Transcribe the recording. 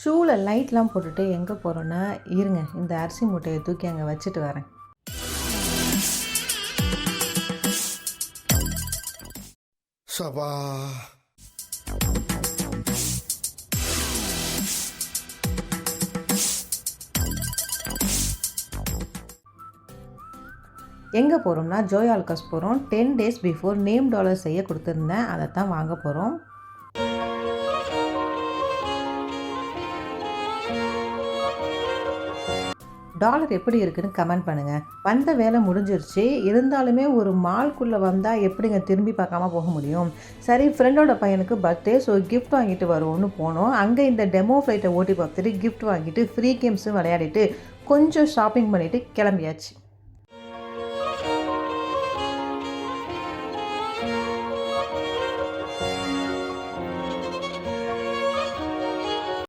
ஷூவில் லைட்லாம் போட்டுட்டு எங்கே போகிறோன்னா, இருங்க இந்த அரிசி மூட்டையை தூக்கி அங்கே வச்சுட்டு வரேன். சபா எங்கே போகிறோம்னா ஜோய் ஆலுக்காஸ் போகிறோம். 10 days பிஃபோர் நேம் டாலர் செய்ய கொடுத்துருந்தேன், அதை தான் வாங்க போகிறோம். டாலர் எப்படி இருக்குன்னு கமெண்ட் பண்ணுங்கள். வந்த வேலை முடிஞ்சிருச்சு, இருந்தாலுமே ஒரு மால்குள்ளே வந்தால் எப்படிங்க திரும்பி பார்க்காம போக முடியும்? சரி, ஃப்ரெண்டோட பையனுக்கு பர்த்டே, ஸோ கிஃப்ட் வாங்கிட்டு வருவோம்னு போனோம். அங்கே இந்த டெமோ ஃப்ளைட்டை ஓட்டி பார்த்துட்டு கிஃப்ட் வாங்கிட்டு ஃப்ரீ கேம்ஸும் விளையாடிட்டு கொஞ்சம் ஷாப்பிங் பண்ணிவிட்டு கிளம்பியாச்சு.